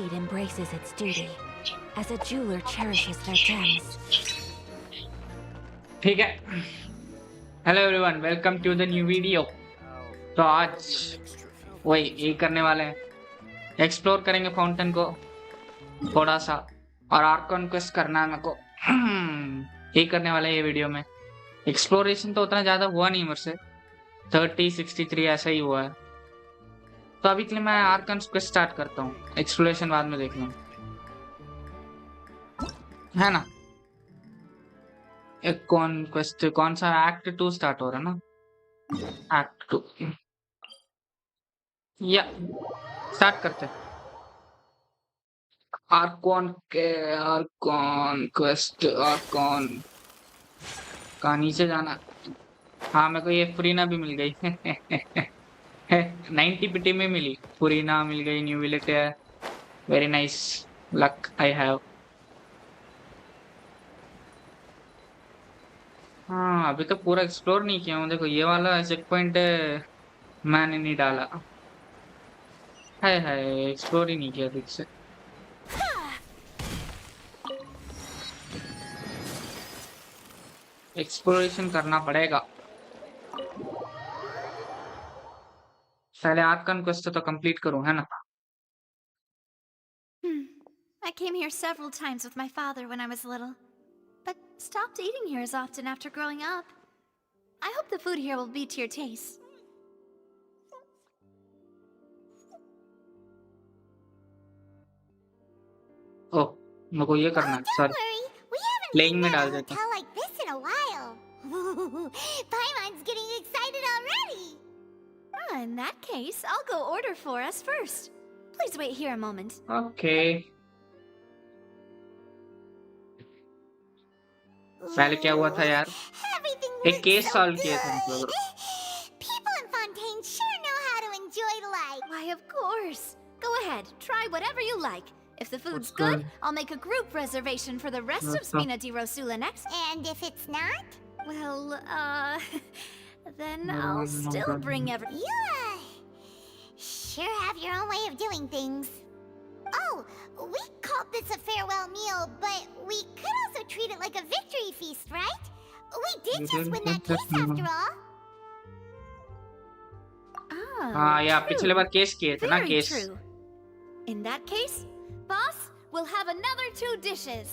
embraces its duty, as a jeweler cherishes their gems. ठीक है. Hello everyone, welcome to the new video. तो आज वही ये करने वाले हैं, एक्सप्लोर करेंगे फाउंटेन को थोड़ा सा और आर्क कॉन्क्वेस्ट करना है मेरे को. ये करने वाले हैं ये वीडियो में. एक्सप्लोरेशन तो उतना ज्यादा हुआ नहीं मेरे से, 63 ऐसा ही हुआ है. तो अभी के लिए मैं आर्क कॉन्क्वेस्ट स्टार्ट करता हूँ, एक्सप्लोरेशन बाद में देख लूँ, है ना. एक कॉन्क्वेस्ट कौन सा, एक्ट 2 स्टार्ट हो रहा है ना, एक्ट 2 या स्टार्ट करते हैं. आर्कॉन क्वेस्ट आर्कॉन का नीचे जाना. हाँ, मेरे को ये फुरीना भी मिल गई. 90 पिटी में मिली, फुरीना मिल गई, न्यू विलेट है. Very nice luck I have. हाँ, अभी तो पूरा एक्सप्लोर नहीं किया हूँ. देखो ये वाला चेक पॉइंट मैंने नहीं डाला है, एक्सप्लोर ही नहीं किया ठीक से. एक्सप्लोरेशन करना पड़ेगा. पहले आर्क कॉन्क्वेस्ट तो कंप्लीट करूं, है ना. I came here several times with my father when I was little, but stopped eating here as often after growing up. I hope the food here will be to your taste. ओह, मेरे को ये करना है. Sorry, playing में डाल देता. like this in a while. Paimon's getting excited already. In that case, I'll go order for us first. Please wait here a moment. Okay. पहले क्या हुआ था यार, Everything एक looks केस so सॉल्व किया था good. मतलब. People in Fontaine sure know how to enjoy life. Why, of course. Go ahead, try whatever you like. If the food's What's good, good? I'll make a group reservation for the rest of What's up? Spina di Rosula next. And if it's not, Well, then No, I'll no, still no. you bring every. sure have your own way of doing things. Oh, we called this a farewell meal, but we could also treat it like a victory feast, right? We did You just didn't win that get case that after all. हाँ, या True. पिछले बार case किए थे ना, Very case. true. In that case, boss, we'll have another 2 dishes.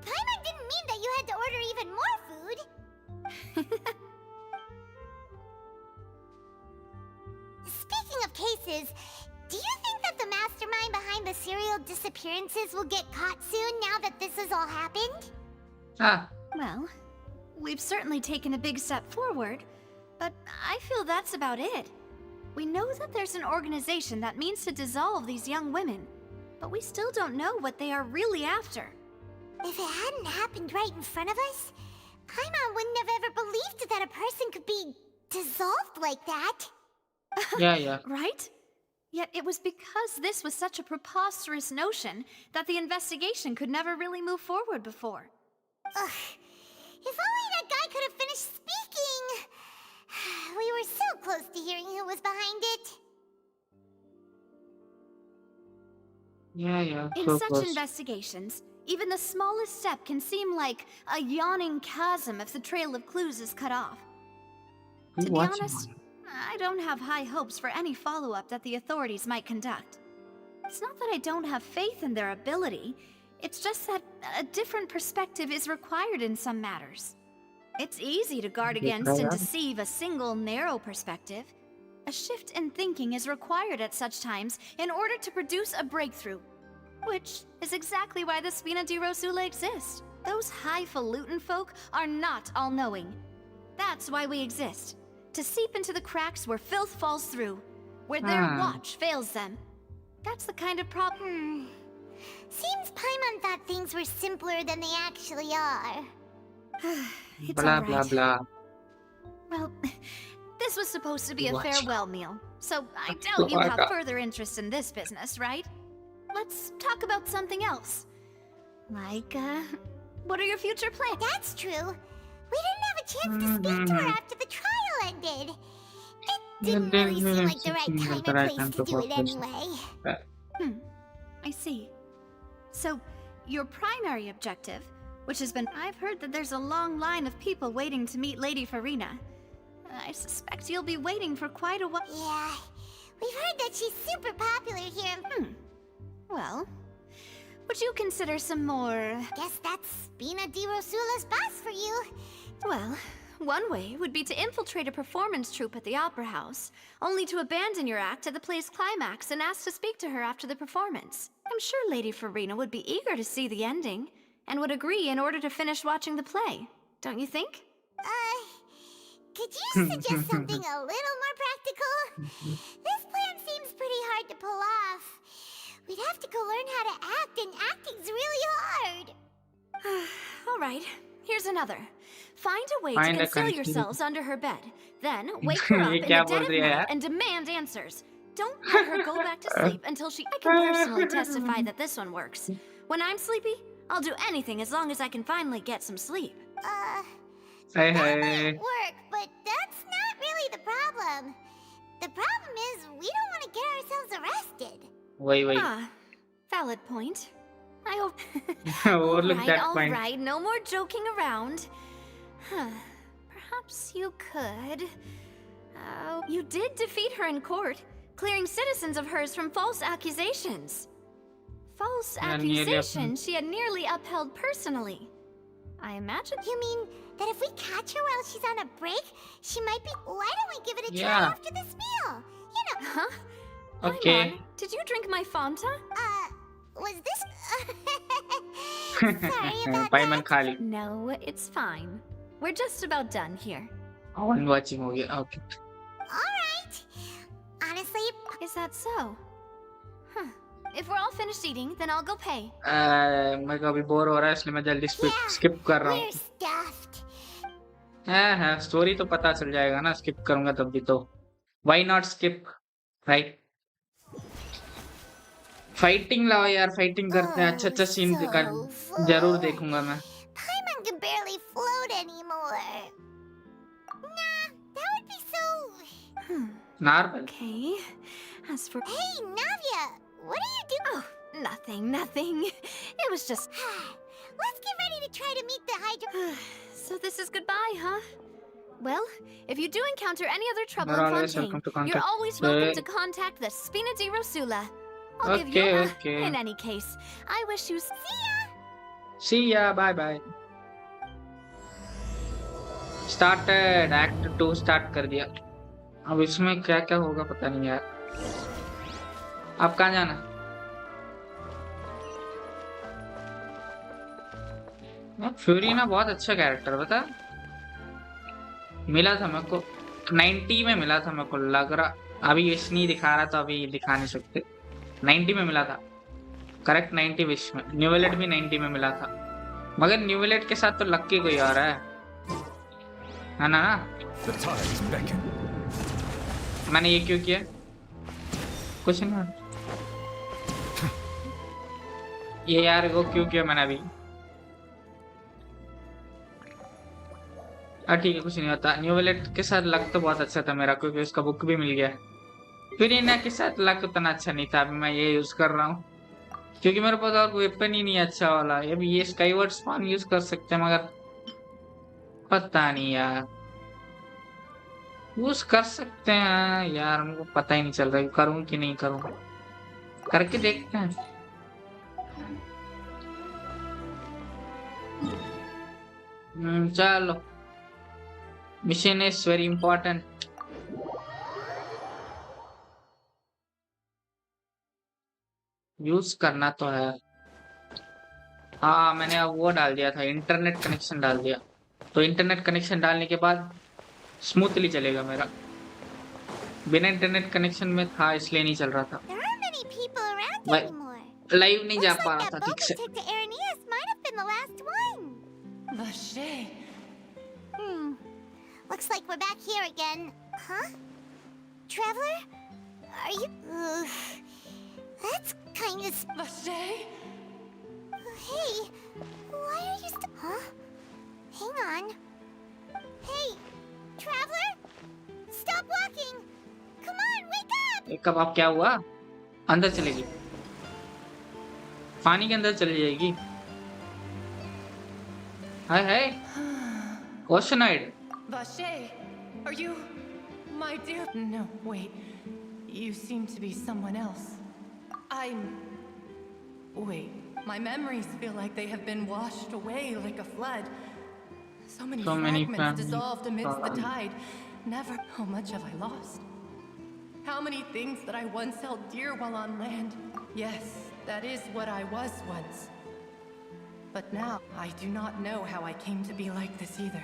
Paimon didn't mean that you had to order even more food. Speaking of cases, do you think that the mastermind behind the serial disappearances will get caught soon now that this has all happened? हाँ, Well, we've certainly taken a big step forward, but I feel that's about it. We know that there's an organization that means to dissolve these young women, but we still don't know what they are really after. If it hadn't happened right in front of us, Paimon wouldn't have ever believed that a person could be dissolved like that. या Right? Yet it was because this was such a preposterous notion that the investigation could never really move forward before. Ugh. If only that guy could have finished speaking. We were so close to hearing who was behind it. या In so such close. investigations, even the smallest step can seem like a yawning chasm if the trail of clues is cut off. You To be watch honest, it. I don't have high hopes for any follow-up that the authorities might conduct. It's not that I don't have faith in their ability, it's just that a different perspective is required in some matters. It's easy to guard against and deceive a single narrow perspective. A shift in thinking is required at such times in order to produce a breakthrough. Which is exactly why the Spina di Rosula exist. Those highfalutin folk are not all-knowing. That's why we exist. To seep into the cracks where filth falls through. Where their watch fails them. That's the kind of problem. Seems Paimon thought things were simpler than they actually are. It's blah all blah right. blah. Well, this was supposed to be a What? farewell meal, so I doubt you have further interest in this business, right? Let's talk about something else. Like, what are your future plans? That's true. We didn't have a chance to speak to her after the trial ended. It didn't really seem like the right time and place to do it anyway. I see. So, your primary objective, which has been... I've heard that there's a long line of people waiting to meet Lady Farina. I suspect you'll be waiting for quite a while. Yeah, we've heard that she's super popular here. Well, would you consider some more... Guess that's Spina di Rosula's boss for you. Well, one way would be to infiltrate a performance troupe at the Opera House, only to abandon your act at the play's climax and ask to speak to her after the performance. I'm sure Lady Farina would be eager to see the ending, and would agree in order to finish watching the play. Don't you think? Could you suggest something a little more practical? This plan seems pretty hard to pull off. We'd have to go learn how to act, and acting's really hard. All right, here's another. Find a way Find to a conceal conceal- yourselves under her bed. Then wake her up ये in the क्या dead बोल of रही है night यार? and demand answers. Don't let her go back to sleep until she... I can personally testify that this one works. When I'm sleepy, I'll do anything as long as I can finally get some sleep. Hey, That hey. might work, but that's not really the problem. The problem is we don't want to get ourselves arrested. वही Ah, valid point. I hope... overlook that all point. right, no more joking around. Huh. Perhaps you could... you did defeat her in court, clearing citizens of hers from false accusations. False Yeah, nearly accusations she had nearly upheld personally. I imagine... You mean that if we catch her while she's on a break, she might be... Why don't we give it a try Yeah. after this meal? You know, Huh? Paimon, Okay. did you drink my Fanta? was this... Sorry about पाइमन that. खा ली. No, it's fine. We're just about done here. One watching हो गया. Okay. Alright. Honestly, Is that so? Huh. If we're all finished eating, then I'll go pay. मैं कभी bore हो रहा है इसलिए मैं जल्दी स्किप कर रहा हूँ. we're stuffed. हाँ स्टोरी तो पता चल जाएगा ना, स्किप करूंगा तब भी तो. Why not skip, right? Fighting लाओ यार, फाइटिंग करते हैं. अच्छा सीन दिखा, जरूर देखूंगा मैं. Paimon can barely float anymore. Nah, that would be so... normal. Okay. As for... Hey, Navia, what are you doing? Oh, nothing. It was just... Let's get ready to try to meet the Hydra... So this is goodbye, huh? Well, if you do encounter any other trouble You're in always Fontaine, welcome to you're contact always the- welcome to contact the Spina di Rosula. I'll give you Okay. In any case, I wish you... See ya! See ya, bye bye. Started, Act 2 start कर दिया. अब इसमें क्या क्या होगा पता नहीं यार. अब कहाँ जाना? फ्यूरी ना बहुत अच्छा कैरेक्टर बता. मिला था मेरे को 90 में मिला था मेरे को लग रहा. अभी विश नहीं दिखा रहा तो अभी दिखा नहीं सकते. 90 में मिला था करेक्ट. 90 विश में. न्यूवेलेट भी 90 में मिला था, मगर न्यूवेलेट के साथ तो लक्की कोई और है ना. The tides beckon. मैंने ये क्यों किया? कुछ नहीं. ये यार वो क्यों किया मैंने अभी? ठीक है, कुछ नहीं होता. न्यूवेलेट के साथ लक तो बहुत अच्छा था मेरा, क्योंकि उसका बुक भी मिल गया. फिर इना के साथ लक उतना अच्छा नहीं था. अभी मैं ये यूज कर रहा हूँ क्योंकि मेरे पास और वेपन ही नहीं अच्छा वाला. अभी ये स्काईवर्ड स्पान यूज कर सकते हैं, मगर पता नहीं यार. यूज कर सकते हैं यार, मुझे पता ही नहीं चल रहा करूँ कि नहीं करूँ. करके देखते हैं. चलो, mission is very important. Use करना तो है. हाँ, मैंने अब वो डाल दिया था, इंटरनेट कनेक्शन डाल दिया. तो इंटरनेट कनेक्शन डालने के बाद स्मूथली चलेगा मेरा. बिना इंटरनेट कनेक्शन में था इसलिए नहीं चल रहा था. There aren't many people around Why- anymore. Live नहीं जा Looks पा like रहा that था boat ठीक से. we took to Araneas might have been the last one. Looks like we're back here again. Huh? Traveler? Are you... that's kind of... Hey, why are you still... Huh? Hang on. Hey, Traveler? Stop walking! Come on, wake up! कब अब क्या हुआ? अंदर चलेगी. पानी के अंदर चली जाएगी। हाय हाय ओशनाइड। Vache, are you my dear? No, wait. You seem to be someone else. Wait. My memories feel like they have been washed away like a flood. So many fragments dissolved amidst the tide. Never. How much have I lost? How many things that I once held dear while on land? Yes, that is what I was once. But now, I do not know how I came to be like this either.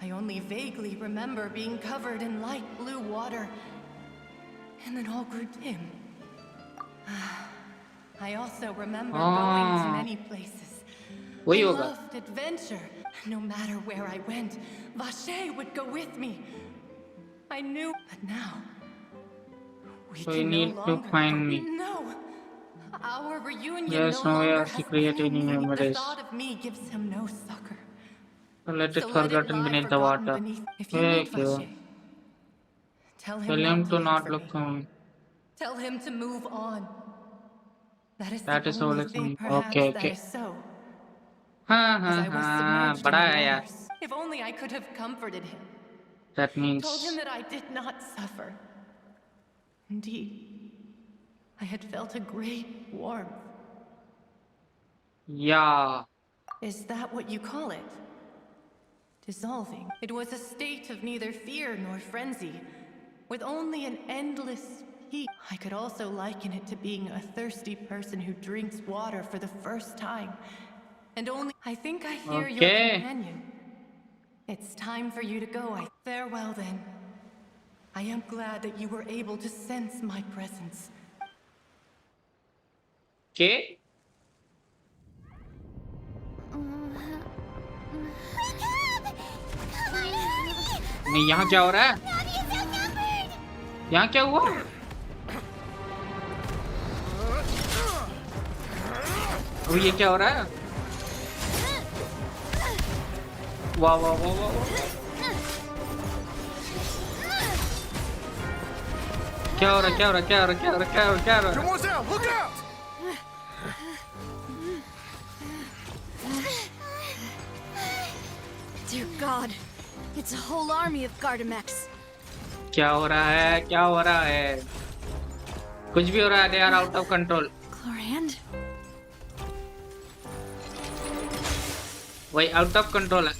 I only vaguely remember being covered in light blue water, and then all grew dim. I also remember going to many places. वही I होगा। loved adventure. No matter where I went, Vache would go with me. I knew, but now we So you can no need to longer. find me. No, our reunion There's no no way longer of has creating any any meaning. The memories. thought of me gives him no succor. So let it So let it forgotten lie beneath the forgotten water. beneath. If you Thank meet you. Vache, tell Tell him him not to to look not for look me. for me. Tell him to move on. That is That the is all only it's thing. me. Perhaps Okay, that okay. is so. हाँ As हाँ I was हाँ submerged in बड़ा the है यार। waters. If only I could have comforted him. That Told means him that I did not suffer. Indeed, I had felt a great warmth. yeah. Is that what you call it? Dissolving. It was a state of neither fear nor frenzy, with only an endless heat. I could also liken it to being a thirsty person who drinks water for the first time. And only I think I hear your Okay. companion. It's time for you to go. Farewell then. I am glad that you were able to sense my presence. Okay. Wake up! Come on, hurry! नहीं यहाँ क्या हो रहा है? Navi is outnumbered! यहाँ क्या हुआ? अभी ये क्या हो रहा है? वाह वाह वाह वाह वाह। क्या हो रहा है? क्या हो रहा है? क्या हो रहा है? क्या हो रहा है? क्या हो रहा है? क्या हो रहा है? Demoiselle, look out! Dear God, it's a whole army of Gardamex. क्या हो रहा है? क्या हो रहा है? कुछ भी हो रहा है। They are out of control. Chlorand? वही out of control है।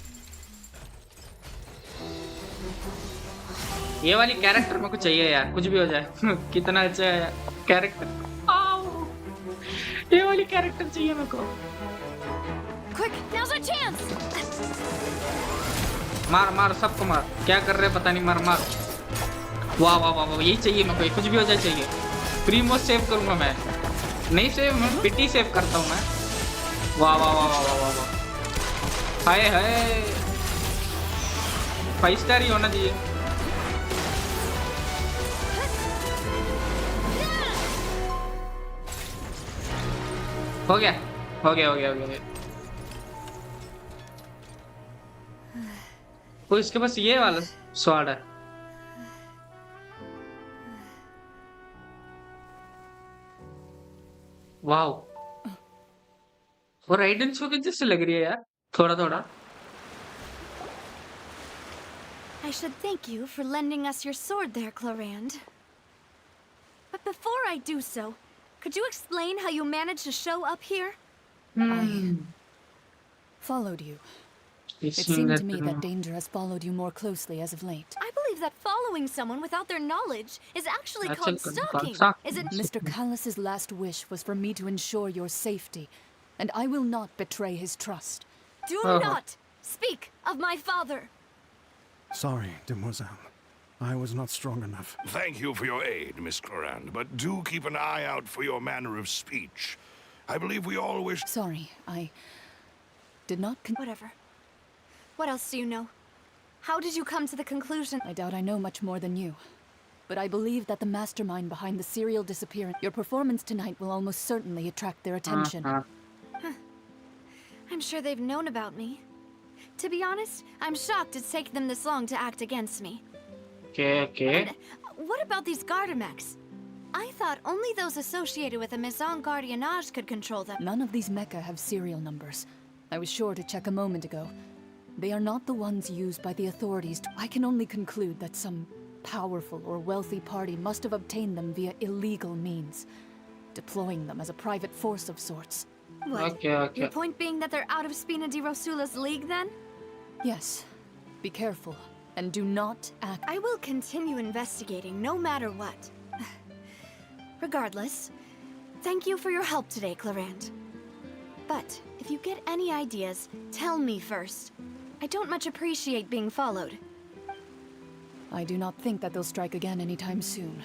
ये वाली कैरेक्टर मेरे को चाहिए यार, कुछ भी हो जाए। कितना अच्छा है यार कैरेक्टर। ये वाली कैरेक्टर चाहिए मेरे को। Quick, now's our chance! मार मार सबको मार। क्या कर रहे पता नहीं, मार मार। वाह वाह वाह वाह, यही चाहिए मेरे को, कुछ भी हो जाए चाहिए। प्रीमो सेव करूंगा मैं, नहीं सेव, मैं पिटी सेव करता हूँ मैं। वाह वाह वाह वाह वाह वाह, हाय हाय, 5 स्टार ही होना चाहिए। हो गया हो गया हो गया हो गया। वो इसके पास ये वाला स्वाड है। वाओ, वो राइडन शो के जैसे लग रही है यार, थोड़ा थोड़ा। I should thank you for lending us your sword there, Chlorand. But before I do so, could you explain how you managed to show up here? I followed you. It seemed to me that danger has followed you more closely as of late. I believe that following someone without their knowledge is actually That's called a good stalking. concept. Is it? Mr. Callus's last wish was for me to ensure your safety, and I will not betray his trust. Do not speak of my father. Sorry, demoiselle. I was not strong enough. Thank you for your aid, Miss Clorand, but do keep an eye out for your manner of speech. I believe we all wish... Sorry, I did not Whatever. What else do you know? How did you come to the conclusion? I doubt I know much more than you. But I believe that the mastermind behind the serial disappearance... Your performance tonight will almost certainly attract their attention. I'm sure they've known about me. To be honest, I'm shocked it's taken them this long to act against me. Okay, okay. And what about these Gardamex? I thought only those associated with a Maison Gardiennage could control them. None of these mecha have serial numbers. I was sure to check a moment ago. They are not the ones used by the authorities. I can only conclude that some powerful or wealthy party must have obtained them via illegal means, deploying them as a private force of sorts. What? Okay. Your point being that they're out of Spina di Rosula's league, then? Yes. Be careful, and do not act. I will continue investigating, no matter what. Regardless, thank you for your help today, Clarant. But if you get any ideas, tell me first. I don't much appreciate being followed. I do not think that they'll strike again anytime soon.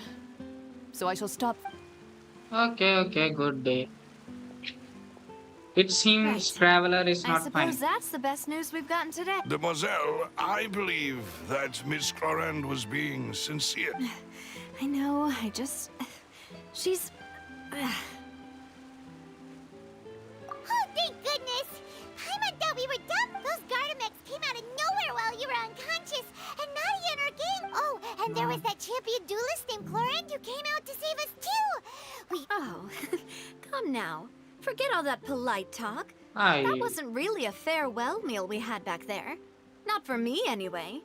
So I shall stop. Okay, good day. It seems Right. Traveler is I not suppose fine. that's the best news we've gotten today. Demoiselle, I believe that Miss Clorand was being sincere. I know, she's... Oh, thank goodness! Paimon thought we were done. Those Gardamex came out of nowhere while you were unconscious, and Nadia and her gang. Oh, and there was that champion duelist named Clorand who came out to save us too. Oh, come now. Forget all that polite talk. Aye. That wasn't really a farewell meal we had back there. Not for me, anyway.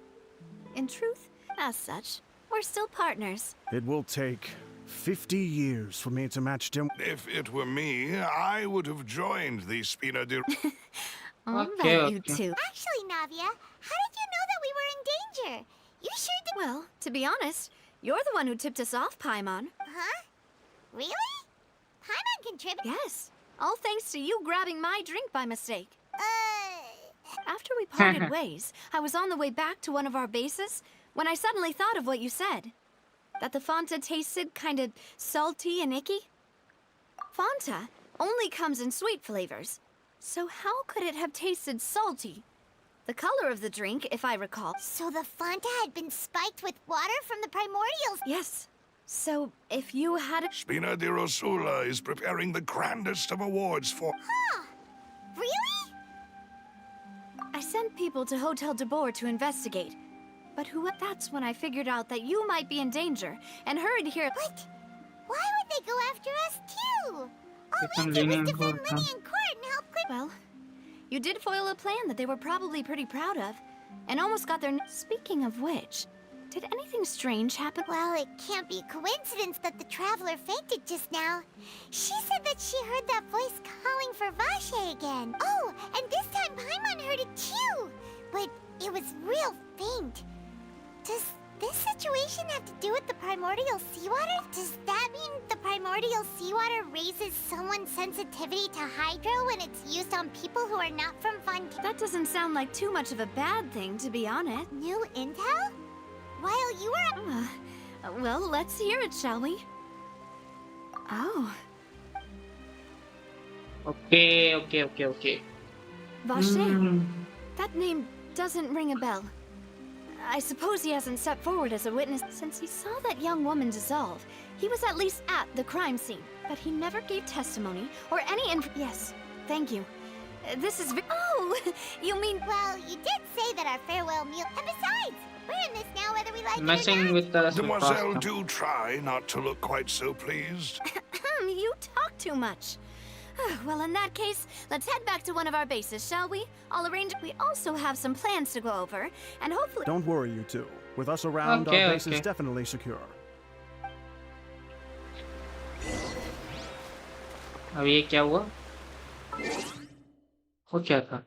In truth, as such, we're still partners. It will take 50 years for me to match Dim. If it were me, I would have joined the Spina di... All Okay, right, you okay. two. Actually, Navia, how did you know that we were in danger? You sure did. Well, to be honest, you're the one who tipped us off, Paimon. Huh? Really? Paimon contributed. Yes, all thanks to you grabbing my drink by mistake. Uh... After we parted ways, I was on the way back to one of our bases when I suddenly thought of what you said. That the Fanta tasted kind of salty and icky. Fanta only comes in sweet flavors, so how could it have tasted salty? The color of the drink, if I recall. So the Fanta had been spiked with water from the primordials. Yes. So if you had a... Spina di Rosula is preparing the grandest of awards for... Huh? Really? I sent people to Hotel de Boer to investigate. But that's when I figured out that you might be in danger and hurried here. What? Why would they go after us too? All It's we did was convenient defend for Minnie them. in court and help Clip. Well, you did foil a plan that they were probably pretty proud of, and almost got their... Speaking of which, did anything strange happen? Well, it can't be a coincidence that the traveler fainted just now. She said that she heard that voice calling for Vache again. Oh, and this time Paimon heard it too. But it was real faint. Does this situation have to do with the primordial seawater? Does that mean the primordial seawater raises someone's sensitivity to hydro when it's used on people who are not from Fontaine? That doesn't sound like too much of a bad thing, to be honest. New intel? While you were... Well, let's hear it, shall we? Oh, Okay. Vache. That name doesn't ring a bell. I suppose he hasn't stepped forward as a witness since he saw that young woman dissolve. He was at least at the crime scene, but he never gave testimony or any Yes, thank you. This is Oh, you mean... Well, you did say that our farewell meal... And besides, we're in this now whether we like it or Messing not. with the Demoiselle, pasta. do try not to look quite so pleased. You talk too much. Well, in that case, let's head back to one of our bases, shall we? I'll arrange... We also have some plans to go over, and hopefully... Don't worry, you two. With us around, Okay, our base okay. is definitely secure. अब ये क्या हुआ? वो क्या था?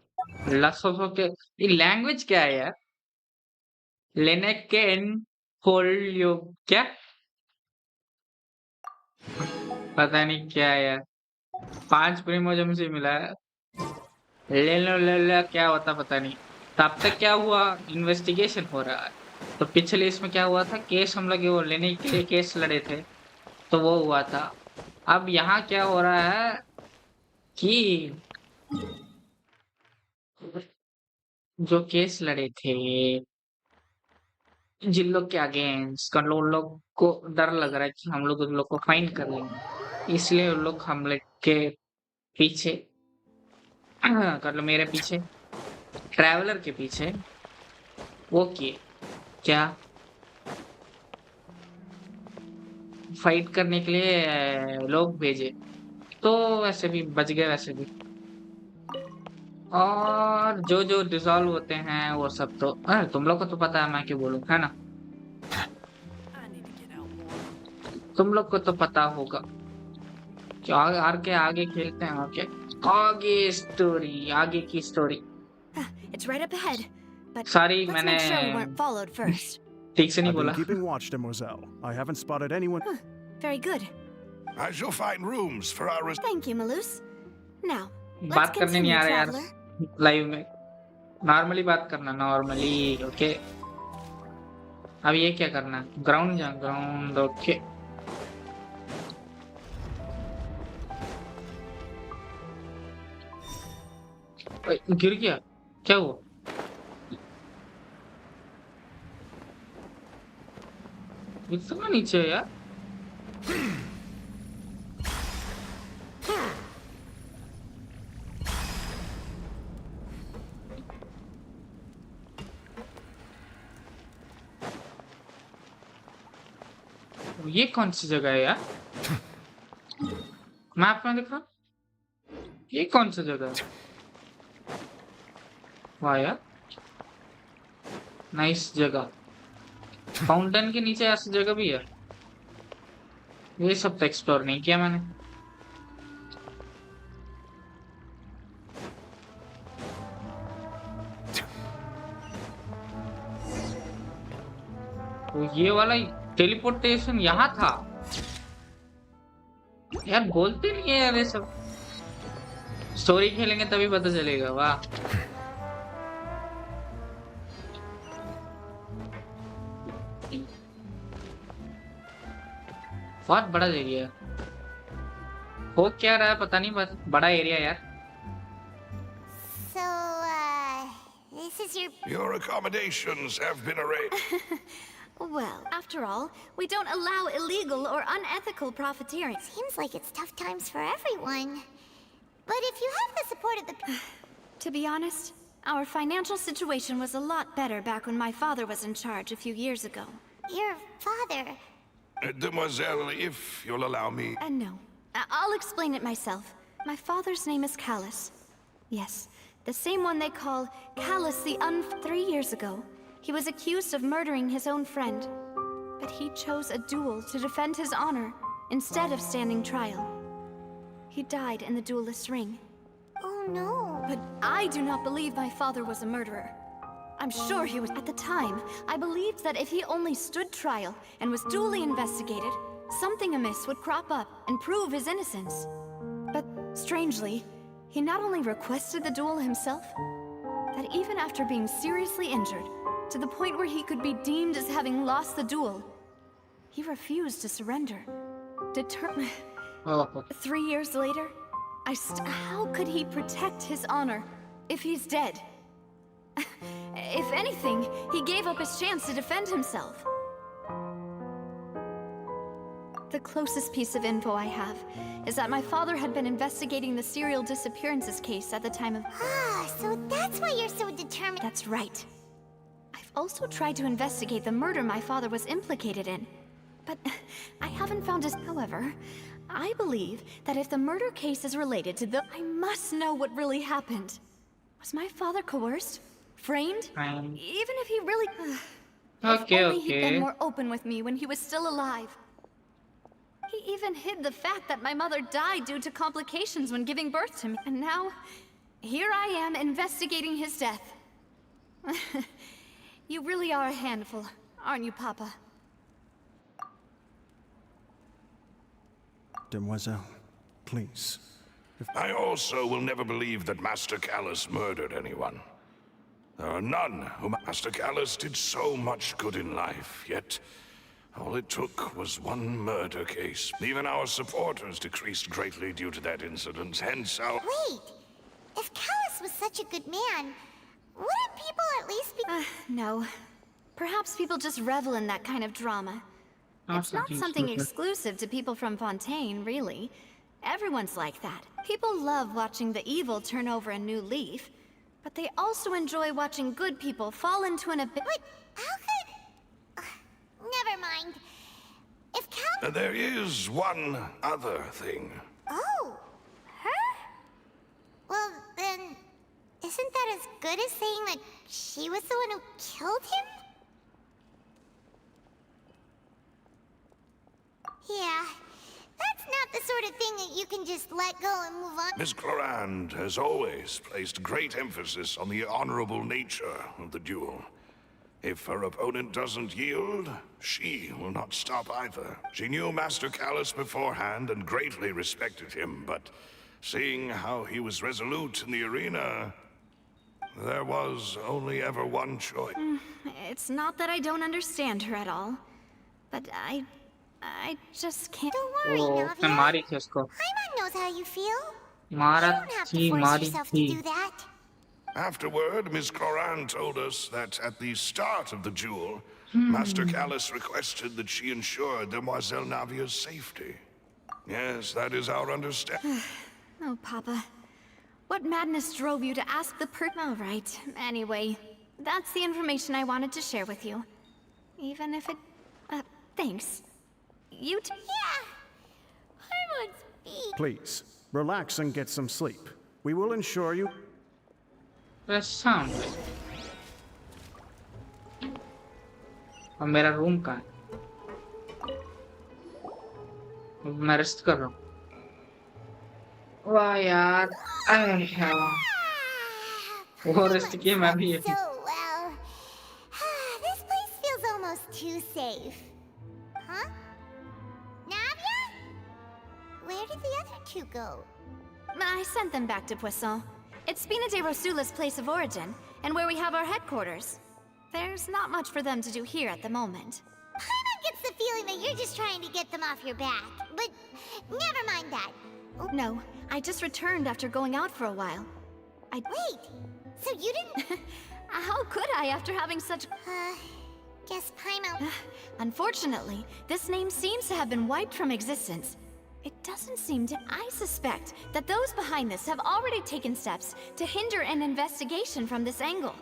लसोसो के ये language क्या है यार? लेनेकेन होल्यो क्या? पता नहीं क्या है यार. 5 प्रीमोजम से मिला है. ले क्या होता पता नहीं. तब तक क्या हुआ? इन्वेस्टिगेशन हो रहा है. तो पिछले इसमें क्या हुआ था? केस हम लोग वो लेने के लिए केस लड़े थे. तो वो हुआ था. अब यहाँ क्या हो रहा है कि जो केस लड़े थे जिन लोग के अगेंस्ट उन लोग को डर लग रहा है कि हम लोग उन लोग को फाइन कर लेंगे, इसलिए उन लोग हम लोग के पीछे कर लो मेरे पीछे ट्रैवलर के पीछे वो किए क्या फाइट करने के लिए लोग भेजे, तो वैसे भी बच गए वैसे भी। और जो जो डिसॉल्व होते हैं वो सब तो तुम लोग को तो पता है, मैं क्यों बोलूं, है ना? तुम लोग को तो पता होगा। क्या आगे आगे खेलते हैं? ओके, आगे की story. It's right up ahead, but sorry, let's मैंने make sure we weren't followed first. ठीक से नहीं I've been बोला। keeping watch, demoiselle. I haven't spotted anyone. Very good. I shall find rooms for our... Thank you, Malus. Now, let's बात करने नहीं continue, आ रहा यार traveler. लाइव में। नॉर्मली बात करना, नॉर्मली। ओके, अब ये क्या करना है? ग्राउंड जा, ग्राउंड। ओके, गिर गया? क्या हुआ? इतना नीचे है यार। ये कौन सी जगह है यार? मैप में दिख रहा, ये कौन सी जगह है? वाह यार, नाइस जगह। फाउंटेन के नीचे ऐसी जगह भी है? ये सब तो एक्सप्लोर नहीं किया मैंने। तो ये वाला टेलीपोर्टेशन यहाँ था यार, बोलते नहीं है यार ये सब। स्टोरी खेलेंगे तभी पता चलेगा। वाह, बहुत बड़ा एरिया हो क्या रहा है पता नहीं, बस बड़ा एरिया यार। So, this is your... Your accommodations have been arranged. Well, after all, we don't allow illegal or unethical profiteering. Seems like it's tough times for everyone. But if you have the support of the... To be honest, our financial situation was a lot better back when my father was in charge a few years ago. Your father... Demoiselle, if you'll allow me... No. I'll explain it myself. My father's name is Callus. Yes, the same one they call Callus the 3 years ago, he was accused of murdering his own friend. But he chose a duel to defend his honor, instead of standing trial. He died in the duelist's ring. Oh no. But I do not believe my father was a murderer. I'm sure he was. At the time, I believed that if he only stood trial and was duly investigated, something amiss would crop up and prove his innocence. But strangely, he not only requested the duel himself, that even after being seriously injured, to the point where he could be deemed as having lost the duel, he refused to surrender. Determined. Oh. 3 years later, how could he protect his honor if he's dead? If anything, he gave up his chance to defend himself. The closest piece of info I have is that my father had been investigating the serial disappearances case at the time of... Ah, so that's why you're so determined. That's right. I've also tried to investigate the murder my father was implicated in, but I haven't found his... However, I believe that if the murder case is related to the... I must know what really happened. Was my father coerced? Framed? Even if he really... Okay, if only he'd okay. been more open with me when he was still alive. He even hid the fact that my mother died due to complications when giving birth to me. And now, here I am investigating his death. You really are a handful, aren't you, Papa? Demoiselle, please. I also will never believe that Master Callus murdered anyone. There are none who... Master Callus did so much good in life, yet all it took was one murder case. Even our supporters decreased greatly due to that incident, hence our... Wait, if Callus was such a good man, wouldn't people at least be... No. Perhaps people just revel in that kind of drama. It's not something exclusive to people from Fontaine, really. Everyone's like that. People love watching the evil turn over a new leaf, but they also enjoy watching good people fall into an abyss. But how could... Never mind. If Cal... There is one other thing. Oh, her? Well, then, isn't that as good as saying that she was the one who killed him? Yeah, that's not the sort of thing that you can just let go and move on. Miss Clorand has always placed great emphasis on the honorable nature of the duel. If her opponent doesn't yield, she will not stop either. She knew Master Callus beforehand and greatly respected him, but seeing how he was resolute in the arena, there was only ever one choice. It's not that I don't understand her at all, but I just can't. Don't worry, वो Navia. उसने मारी थी उसको Paimon knows how you feel. मारा You don't have to थी force मारी yourself थी to do that. Afterward, Miss Clorand told us that at the start of the duel, Master Callus requested that she ensure Demoiselle Navia's safety. Yes, that is our understanding. Oh, Papa. What madness drove you to ask the All right. Anyway, that's the information I wanted to share with you. Even if it... thanks. You too. Yeah. Paimon's beat. Please, relax and get some sleep. We will ensure you... press sound और मेरा room कहाँ है मैं rest कर रहा हूँ वाह यार वो रेस्ट किए मैं भी So well. This place feels almost too safe. Huh? Navia? Where did the other two go? I sent them back to Poisson. It's Spina de Rosula's place of origin, and where we have our headquarters. There's not much for them to do here at the moment. Paimon gets the feeling that you're just trying to get them off your back. But never mind that. No, I just returned after going out for a while. Wait, so you didn't... How could I after having such... Guess Paimon... Unfortunately, this name seems to have been wiped from existence. It doesn't seem to... I suspect that those behind this have already taken steps to hinder an investigation from this angle.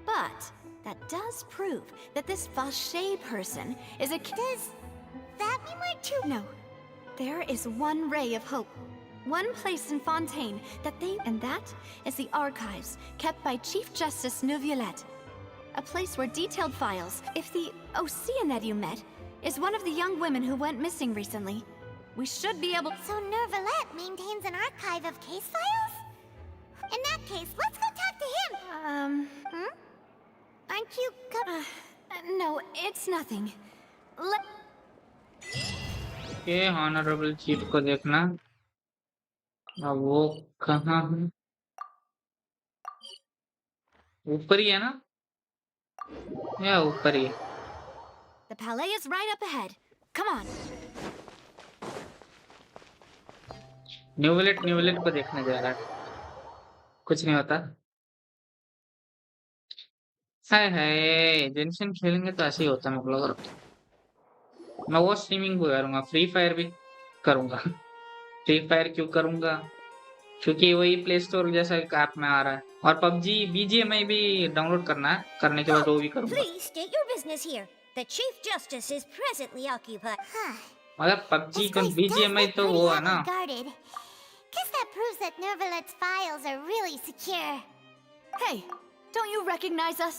But that does prove that this Vache person is a... Does that mean we're too... No. There is one ray of hope. One place in Fontaine that they... And that is the archives kept by Chief Justice Neuvillette. A place where detailed files... If the Oceanette you met is one of the young women who went missing recently, we should be able... So Neuvillette maintains an archive of case files? In that case, let's go talk to him! Aren't you... No, it's nothing. Let... ये honourable chief को देखना अब वो कहाँ है ऊपर ही है ना या ऊपर ही है The palais is right up ahead. Come on. न्यूविलेट को देखने जा रहा है कुछ नहीं होता हाय हाय जेंशन खेलेंगे तो ऐसे ही होता है मतलब मैं वो स्ट्रीमिंग भी करूंगा फ्री फायर भी करूंगा फ्री फायर क्यों करूंगा क्योंकि वही प्ले स्टोर जैसा एक ऐप में आ रहा है और पबजी बीजीएमआई भी डाउनलोड करना है करने के बाद वो भी करूंगा Please state your business here. The Chief Justice is presently occupied. मगर पबजी का बीजीएमआई तो वो है ना Guess that proves that Neuvillette's files are really secure. Hey, don't you recognize us?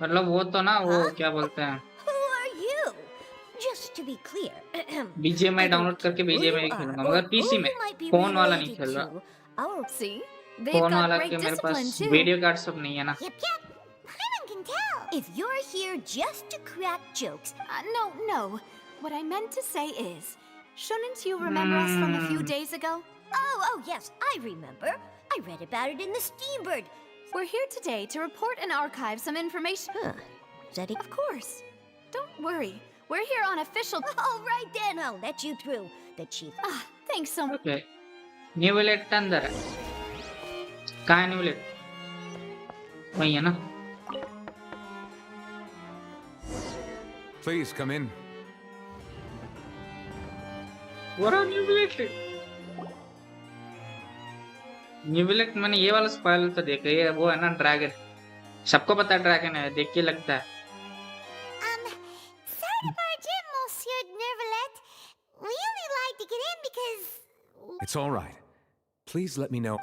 मतलब वो तो ना वो क्या बोलते हैं Who are you? Just to be clear. BGMI download करके बीजीएमआई खेलूंगा मगर पीसी में फोन वाला नहीं खेल रहा Oh, See? They've फोन वाला got के great मेरे discipline पास too. वीडियो कार्ड सब नहीं है ना Yep. Paimon can tell. If you're here just to crack jokes, No. What I meant to say is, shouldn't you remember us from a few days ago? Oh, yes, I remember. I read about it in the Steambird. We're here today to report and archive some information. Is that it? Of course. Don't worry. We're here on official... All right then, I'll let you through. The chief. Thanks so much. Okay न्यूविलेट अंदर है कहाँ है न्यूविलेट वही है ना Please come in. वो न्यूविलेट मैंने ये वाला स्पॉइलर तो देखा है वो है ना ड्रैगन सबको पता है ड्रैगन है देख के लगता है was... It's all right. Please let me know.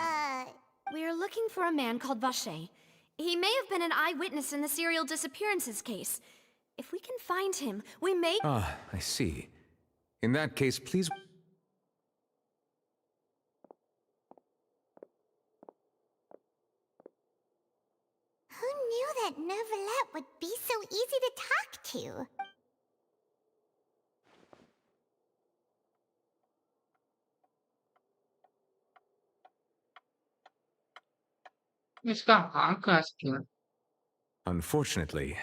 We're looking for a man called Vache. He may have been an eyewitness in the serial disappearances case. If we can find him, we may... Ah, I see. In that case, please... Who knew that Neuvillette would be so easy to talk to? इसका हाँ कहाँ से किया? Unfortunately,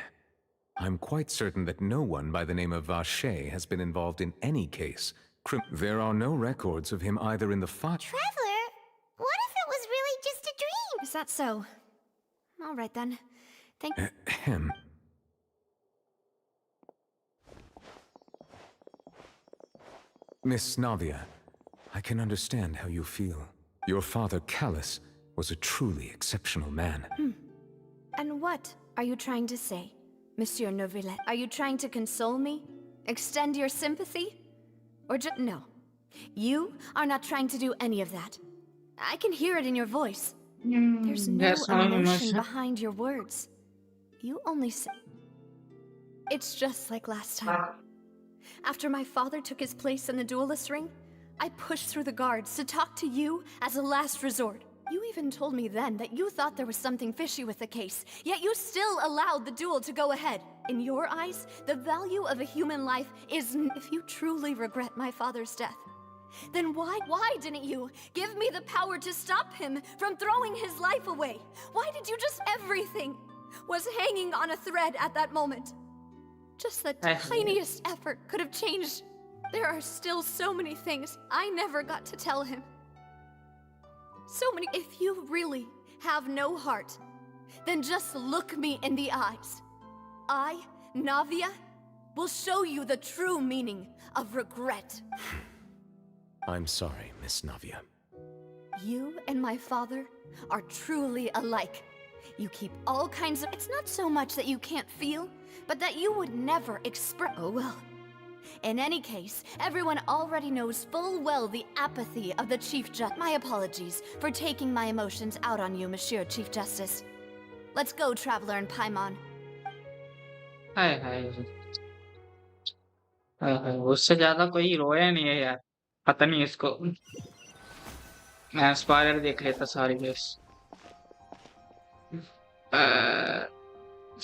I'm quite certain that no one by the name of Vache has been involved in any case. There are no records of him either in the file... Traveler, what if it was really just a dream? Is that so? All right then. Thank... Ahem. Miss Navia, I can understand how you feel. Your father, Callus, was a truly exceptional man. And what are you trying to say, Monsieur Neuvillette? Are you trying to console me? Extend your sympathy? Or just... No. You are not trying to do any of that. I can hear it in your voice. There's no That's not emotion emotion. behind your words. You only say... It's just like last time. After my father took his place in the duelist ring, I pushed through the guards to talk to you as a last resort. You even told me then that you thought there was something fishy with the case, yet you still allowed the duel to go ahead. In your eyes, the value of a human life is... If you truly regret my father's death, then why didn't you give me the power to stop him from throwing his life away? Why did you just... Everything was hanging on a thread at that moment. Just the tiniest effort could have changed. There are still so many things I never got to tell him. So many... If you really have no heart, then just look me in the eyes. I, Navia, will show you the true meaning of regret. I'm sorry, Miss Navia. You and my father are truly alike. You keep all kinds of... It's not so much that you can't feel, but that you would never express... Oh well. In any case, everyone already knows full well the apathy of the Chief Justice. My apologies for taking my emotions out on you, Monsieur Chief Justice. Let's go, Traveler and Paimon. हाय हाय हाय हाय उससे ज्यादा कोई रोया नहीं है यार पता नहीं इसको मैं स्पॉइलर देख लेता सारी गेस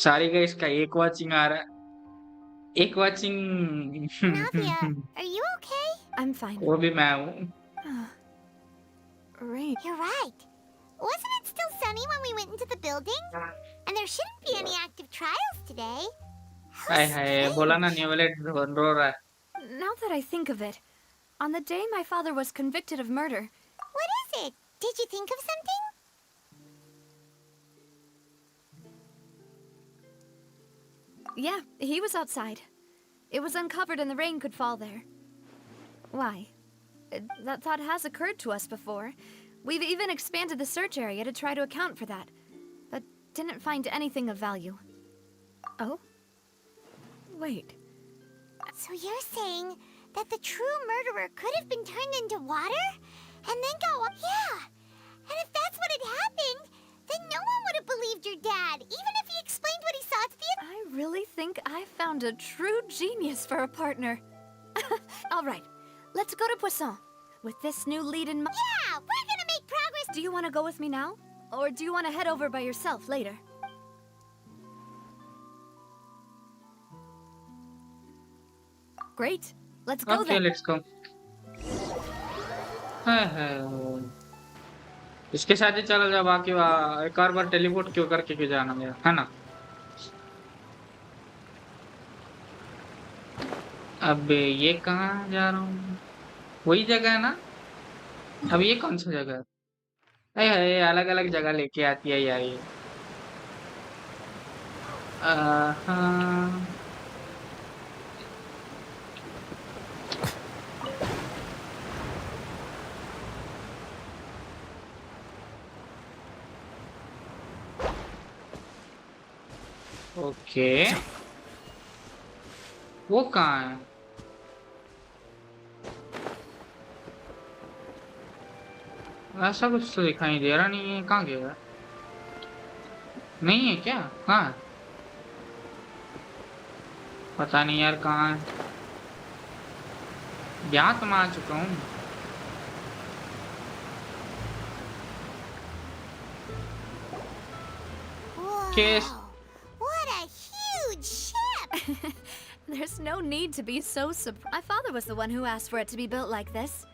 सारी गेस का एक वाचिंग आ रहा है एक watching Navia, are you okay? I'm fine. वो भी मैं हूँ Rain. You're right. Wasn't it still sunny when we went into the building? And there shouldn't be any active trials today. How hi hi strange. बोला ना न्यूवेलेट रो रहा है Now that I think of it, on the day my father was convicted of murder, What is it? Did you think of something? yeah, he was outside. It was uncovered and the rain could fall there. Why? That thought has occurred to us before. We've even expanded the search area to try to account for that, but didn't find anything of value. Oh? Wait. So you're saying that the true murderer could have been turned into water? And then Yeah! And if that's what had happened, then no one would have believed your dad, even if he explained what he saw to the... I really think I found a true genius for a partner. All right, let's go to Poisson. With this new lead in mind... Yeah! We're gonna make progress! Do you want to go with me now? Or do you want to head over by yourself later? Great. Let's go okay then. Let's go hi hi इसके साथ ही चला जा बाकी एक और बार teleport क्यों करके क्यों जाना मेरा है ना अब ये कहाँ जा रहा हूँ वही जगह है ना अब ये कौन सा जगह है अरे हाय अलग अलग जगह लेके आती है यार ये हाँ ओके वो कहाँ है ऐसा कुछ तो दिखाई दे रहा नहीं है, कहाँ गया? नहीं है क्या? कहाँ है? पता नहीं यार कहाँ है। यहाँ तो मैं आ चुका हूँ। Case Whoa! What a huge ship! There's no need to be so surprised. My father was the one who asked for it to be built like this.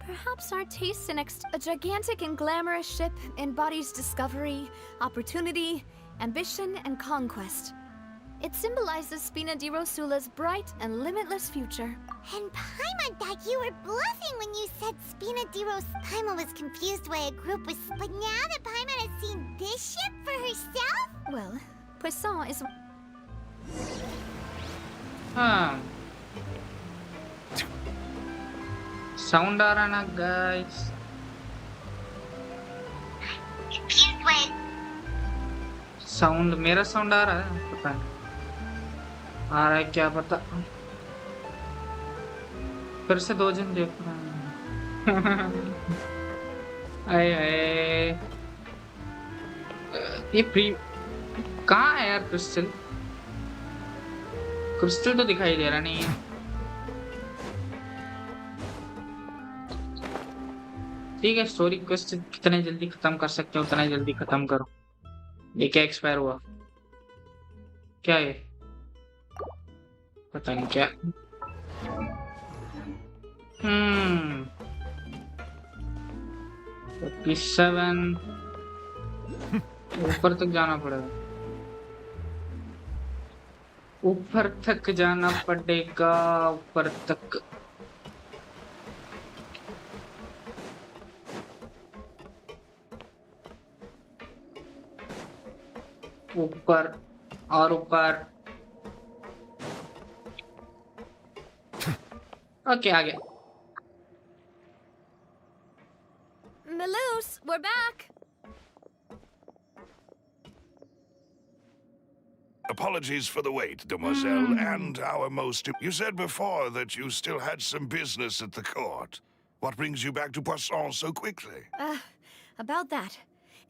Perhaps our tastes in a gigantic and glamorous ship embodies discovery, opportunity, ambition, and conquest. It symbolizes Spina di Rosula's bright and limitless future. And Paimon thought you were bluffing when you said Spina di Ros. Paimon was confused why a group was. But now that Paimon has seen this ship for herself? Well, Poisson is. हाँ sound आ रहा ना guys? Sound मेरा sound आ रहा है? पता नहीं आ रहा है क्या पता। फिर से 2 जन देख रहे हैं। आए आए ये प्री कहाँ है यार? क्रिस्टल क्रिस्टल तो दिखाई दे रहा नहीं है। ठीक है, स्टोरी क्वेस्ट कितने जल्दी खत्म कर सकते हो उतना जल्दी खत्म करो। ये क्या एक्सपायर हुआ? क्या है? पता नहीं क्या। 57 ऊपर तक जाना पड़ेगा। ऊपर तक जाना पड़ेगा, ऊपर तक। ऊपर और ऊपर। ओके आ गया। Melus, we're back. Apologies for the wait, demoiselle, and our most... You said before that you still had some business at the court. What brings you back to Poisson so quickly? About that.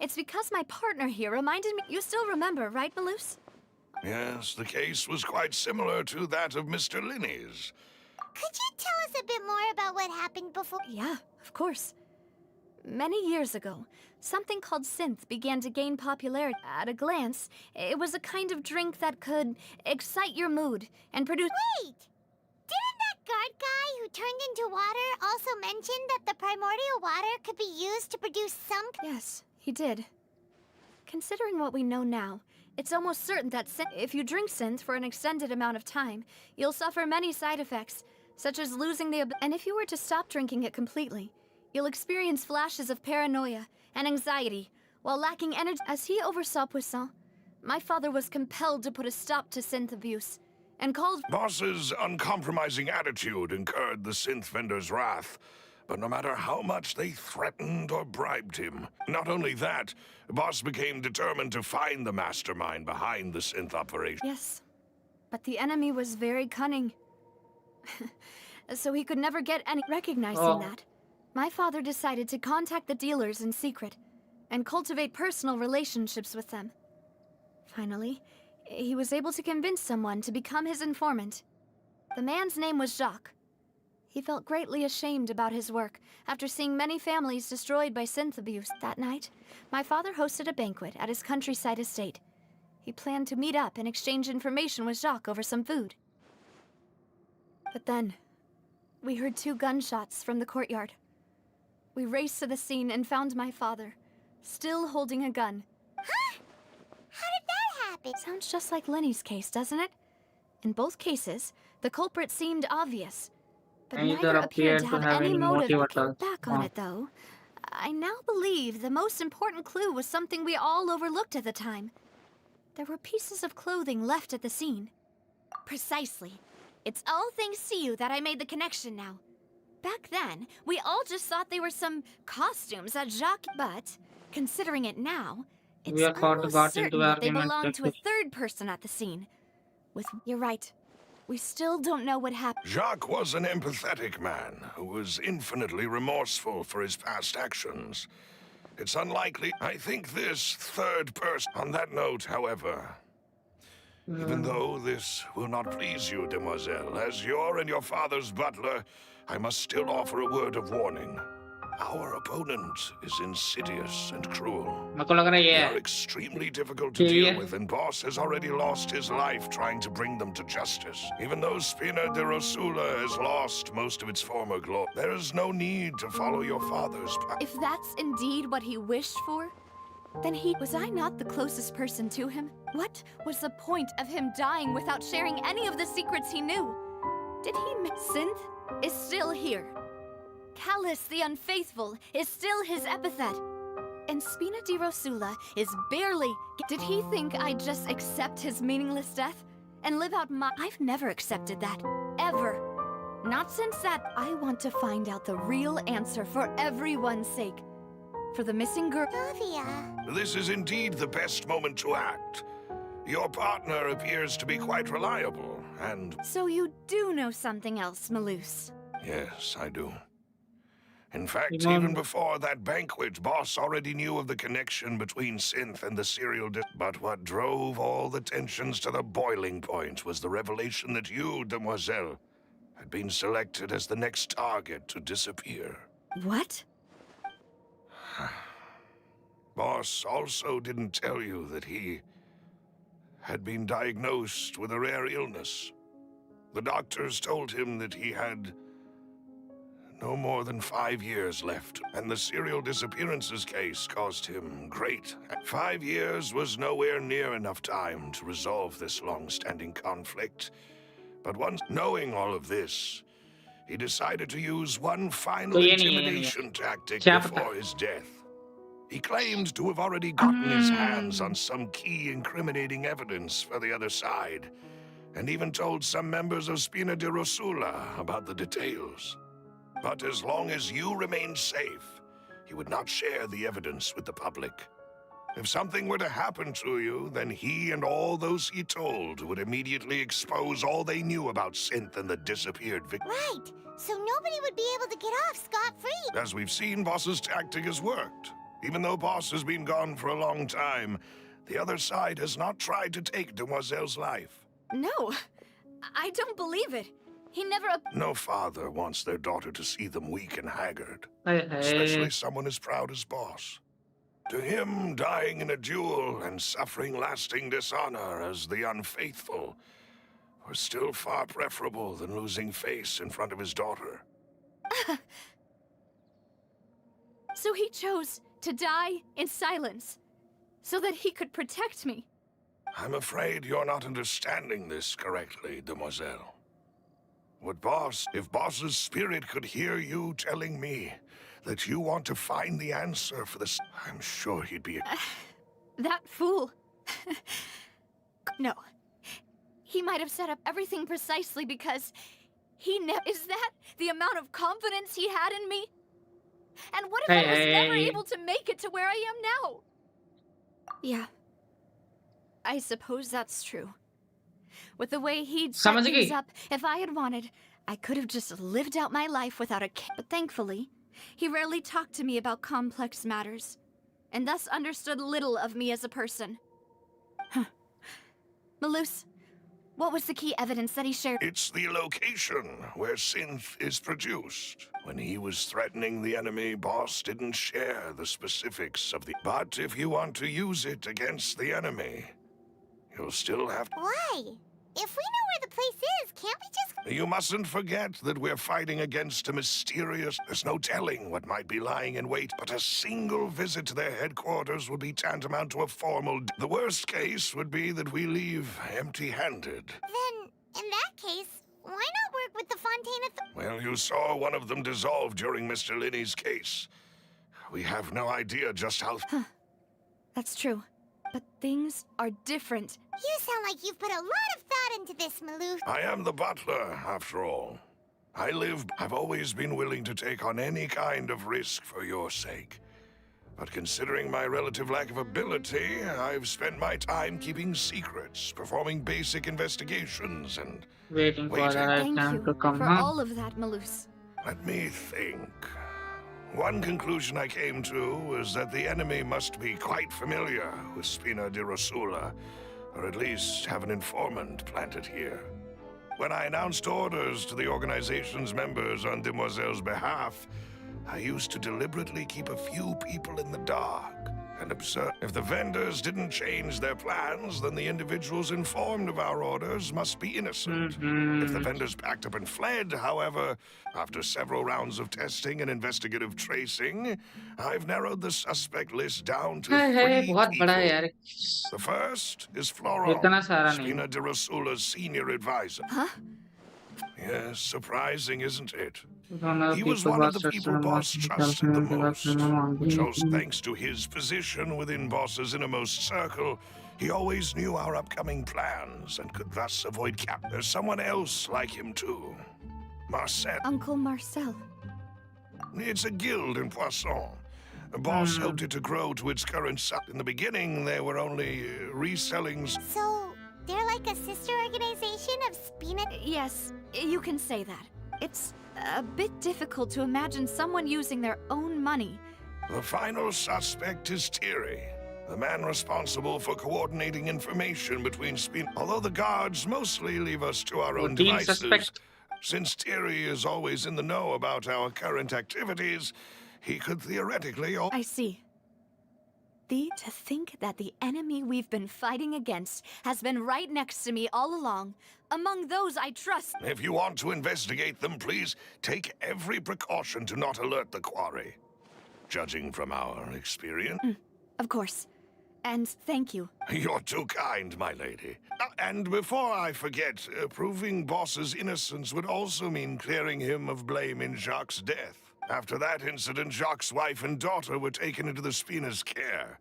It's because my partner here reminded me. You still remember, right, Melus? Yes, the case was quite similar to that of Mr. Linney's. Could you tell us a bit more about what happened before? Yeah, of course. Many years ago, something called synth began to gain popularity. At a glance, it was a kind of drink that could excite your mood and produce. Wait! Didn't that guard guy who turned into water also mention that the primordial water could be used to produce some... Yes, he did. Considering what we know now, it's almost certain that if you drink synth for an extended amount of time, you'll suffer many side effects, such as losing the and if you were to stop drinking it completely, you'll experience flashes of paranoia and anxiety while lacking energy. As he oversaw Poisson, my father was compelled to put a stop to synth abuse and called... Boss's uncompromising attitude incurred the synth vendor's wrath. But no matter how much they threatened or bribed him, not only that, Boss became determined to find the mastermind behind the synth operation. Yes, but the enemy was very cunning. So he could never get any... Recognizing that, my father decided to contact the dealers in secret and cultivate personal relationships with them. Finally, he was able to convince someone to become his informant. The man's name was Jacques. He felt greatly ashamed about his work after seeing many families destroyed by synth abuse. That night, my father hosted a banquet at his countryside estate. He planned to meet up and exchange information with Jacques over some food. But then, we heard 2 gunshots from the courtyard. We raced to the scene and found my father, still holding a gun. Huh? How did that happen? Sounds just like Lenny's case, doesn't it? In both cases, the culprit seemed obvious. But neither appeared to have any motive. Looking back on it, though, I now believe the most important clue was something we all overlooked at the time. There were pieces of clothing left at the scene. Precisely. It's all thanks to you that I made the connection now. Back then, we all just thought they were some costumes that Jacques... But, considering it now, it's almost certain that they belonged to a third person at the scene. You're right. We still don't know what happened. Jacques was an empathetic man who was infinitely remorseful for his past actions. It's unlikely. I think this third person. On that note, however, even though this will not please you, demoiselle, as your and your father's butler, I must still offer a word of warning. Our opponent is insidious and cruel. मेरे को लग रहा है They ये are है extremely difficult to ये deal है with, and Boss has already lost his life trying to bring them to justice. Even though Spina de Rosula has lost most of its former glory, there is no need to follow your father's path. If that's indeed what he wished for, then was I not the closest person to him? What was the point of him dying without sharing any of the secrets he knew? Did he Synth is still here. Callus the Unfaithful is still his epithet. And Spina di Rosula is barely... Did he think I'd just accept his meaningless death? And live out my... I've never accepted that. Ever. Not since that I want to find out the real answer for everyone's sake. For the missing girl... Davia. This is indeed the best moment to act. Your partner appears to be quite reliable, and... So you do know something else, Malus. Yes, I do. In fact, Imam. even before that banquet, Boss already knew of the connection between Synth and the serial But what drove all the tensions to the boiling point was the revelation that you, demoiselle, had been selected as the next target to disappear. What? Boss also didn't tell you that he had been diagnosed with a rare illness. The doctors told him that he had no more than 5 years left, and the serial disappearances case caused him great. 5 years was nowhere near enough time to resolve this long-standing conflict. But once knowing all of this, he decided to use one final तो ये नहीं है, intimidation tactic क्या पता? before his death. He claimed to have already gotten his hands on some key incriminating evidence for the other side, and even told some members of Spina de Rosula about the details. But as long as you remained safe, he would not share the evidence with the public. If something were to happen to you, then he and all those he told would immediately expose all they knew about Synth and the disappeared victim. Right. So nobody would be able to get off scot-free. As we've seen, Boss's tactic has worked. Even though Boss has been gone for a long time, the other side has not tried to take Demoiselle's life. No. I don't believe it. He never... No father wants their daughter to see them weak and haggard, hi hi especially someone as proud as Boss. To him, dying in a duel and suffering lasting dishonor as the unfaithful were still far preferable than losing face in front of his daughter. So he chose to die in silence, so that he could protect me. I'm afraid you're not understanding this correctly, demoiselle. If Boss's spirit could hear you telling me that you want to find the answer for this, I'm sure he'd be... That fool. No. He might have set up everything precisely because he Is that the amount of confidence he had in me? And what if I was never able to make it to where I am now? Yeah. I suppose that's true. With the way he'd set समझ things गई? up, if I had wanted, I could have just lived out my life without a care. But thankfully, he rarely talked to me about complex matters, and thus understood little of me as a person. Huh. Malus, what was the key evidence that he shared? It's the location where Synth is produced. When he was threatening the enemy, Boss didn't share the specifics of the... But if you want to use it against the enemy, you'll still have to... Why? If we know where the place is, can't we just... You mustn't forget that we're fighting against a mysterious... There's no telling what might be lying in wait, but a single visit to their headquarters would be tantamount to a formal... The worst case would be that we leave empty-handed. Then, in that case, why not work with the Fontaine Well, you saw one of them dissolve during Mr. Linney's case. We have no idea just how... That's true. But things are different. You sound like you've put a lot of thought into this, Maloof. I am the butler, after all. I've always been willing to take on any kind of risk for your sake. But considering my relative lack of ability, I've spent my time keeping secrets, performing basic investigations, and Waiting for the waiting. right Thank time you to come, for huh? all of that, Malus. Let me think. One conclusion I came to was that the enemy must be quite familiar with Spina di Rosula, or at least have an informant planted here. When I announced orders to the organization's members on Demoiselle's behalf, I used to deliberately keep a few people in the dark and observe. If the vendors didn't change their plans, then the individuals informed of our orders must be innocent. If the vendors packed up and fled, however, after several rounds of testing and investigative tracing, I've narrowed the suspect list down to Hey, hey, 3 बहुत बड़ा है people. यार. The first is Florent, इतना सारा नहीं. Spina di Rosula's senior advisor. Huh? Yes, surprising, isn't it? One of He the was people one of boss the people Boss trusted the most. So, thanks to his position within Boss's innermost circle, he always knew our upcoming plans and could thus avoid cap. There's someone else like him too. Marcel. Uncle Marcel. It's a guild in Poisson. Boss helped it to grow to its current size. In the beginning, they were only reselling. So, they're like a sister organization of Spina. Yes, you can say that. It's a bit difficult to imagine someone using their own money. The final suspect is Thierry, the man responsible for coordinating information between Although the guards mostly leave us to our own Routine devices, suspect. since Thierry is always in the know about our current activities, he could theoretically. I see. To think that the enemy we've been fighting against has been right next to me all along, among those I trust. If you want to investigate them, please take every precaution to not alert the quarry. Judging from our experience. Of course. And thank you. You're too kind, my lady. And before I forget, proving Boss's innocence would also mean clearing him of blame in Jacques' death. After that incident, Jacques' wife and daughter were taken into the Spina's care.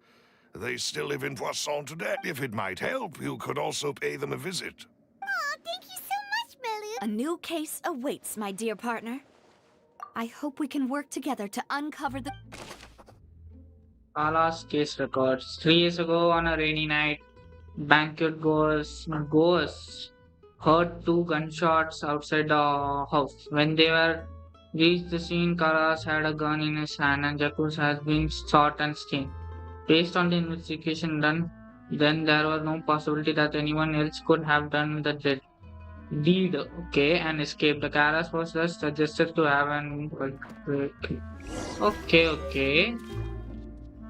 They still live in Poisson today. If it might help, you could also pay them a visit. Aw, thank you so much, Malu. A new case awaits, my dear partner. I hope we can work together to uncover the... Ala's case records. 3 years ago, on a rainy night, banquet goers heard 2 gunshots outside the house. When they were reached the scene, Karas had a gun in his hand and Jacques has been shot and skinned. Based on the investigation done, then there was no possibility that anyone else could have done the deed, and escaped. The Karas was thus suggested to have an... Okay.